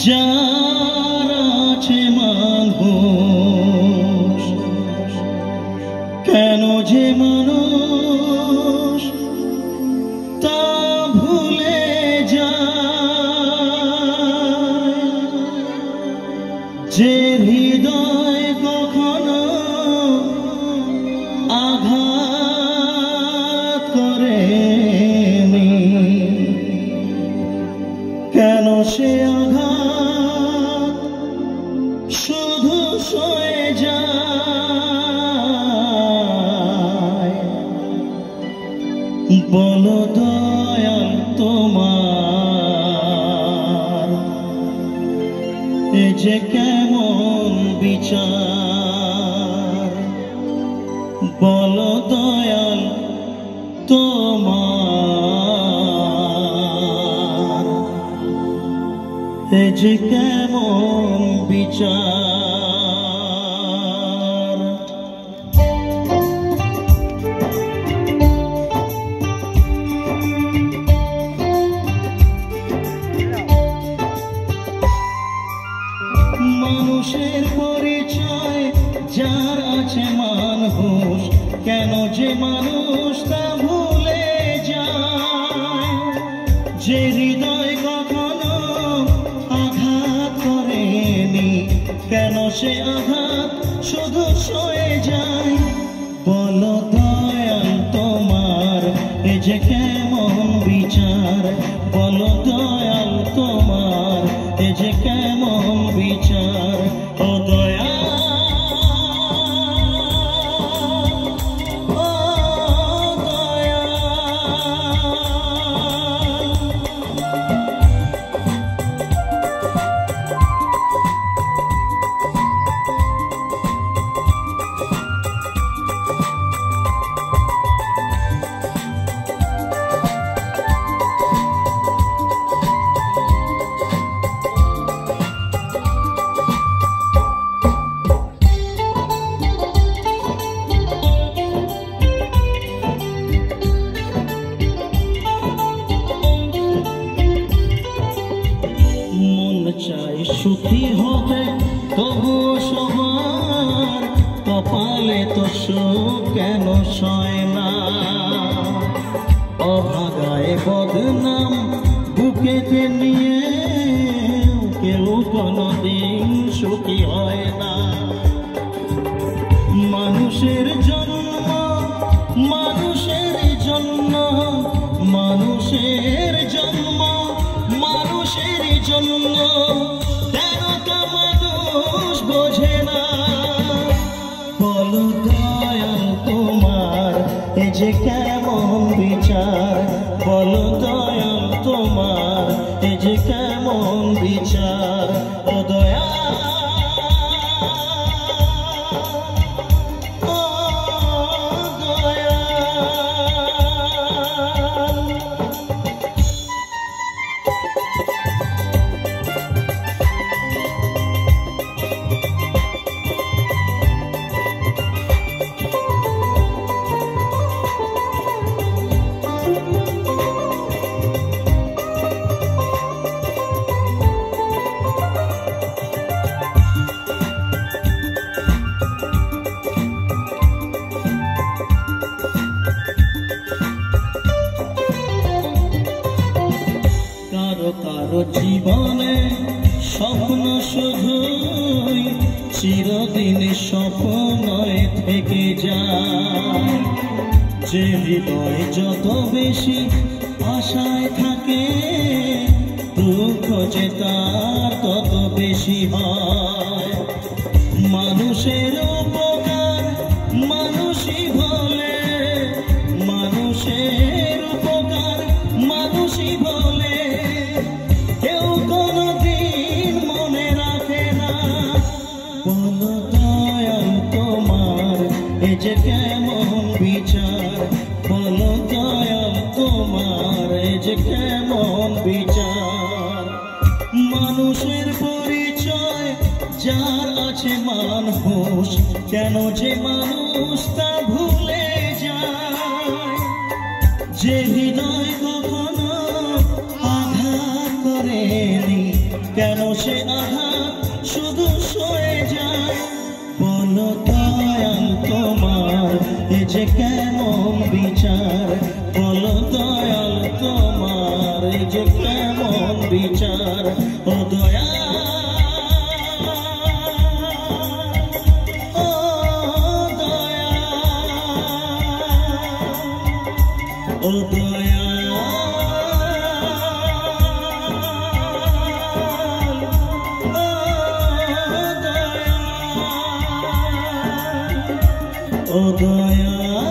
যার আছে মানুষ কেন যে মানুষ তা ভুলে যায় যে হৃদয় কখনো আঘাত করেনি কেন সে আঘাত শুধু সয়ে যায় বলো দয়াল তোমার এ যে কেমন বিচার বলো দয়াল তোমার এ যে কেমন বিচার মানুষের পরিচয় যার আছে মানুষ কেন যে মানুষ তা ভুলে যায় যে হৃদয় কখনো আঘাত করেনি কেন সে আঘাত শুধু সয়ে যায় বলো দয়াল তোমার এ যে কেমন বিচার বলো দয়াল তোমার এ যে কেমন বিচার ও দয়াল চাই সুখী হতে তবুও সবার কপালে তো সুখ কেন সয় না অভাগায় বদনাম বুকেতে নিয়ে কেউ কোনদিন সুখী হয় না মানুষের জন্ম মানুষের জন্য মানুষের জন্ম মানুষের জন্য কেন তা মানুষ বোঝে না বলো দয়াল তোমার এ যে কেমন বিচার বলো দয়াল তোমার এ যে কেমন বিচার ও দয়াল কারো জীবনে স্বপ্ন শুধুই চিরদিন স্বপ্নয় থেকে যায় যে হৃদয় যত বেশি আশায় থাকে দুঃখ যে তার তত বেশি হয় মানুষের উপকার মানুষই বলে মানুষের উপকার মানুষই বলে কেউ কোনদিন মনে রাখে না বলো দয়াল তোমার এ যে কেমন বিচার বলো দয়াল তোমার এ যে কেমন বিচার মানুষের পরিচয় যার আছে মানুষ কেন যে মানুষ তা ভুলে যায় যে হৃদয় কখনো আঘাত করেনি কেন সে যে কেমন বিচার, বলো দয়াল তোমার যে কেমন বিচার। ও দয়াল, ও দয়াল, ও দয়াল, ও দয়াল।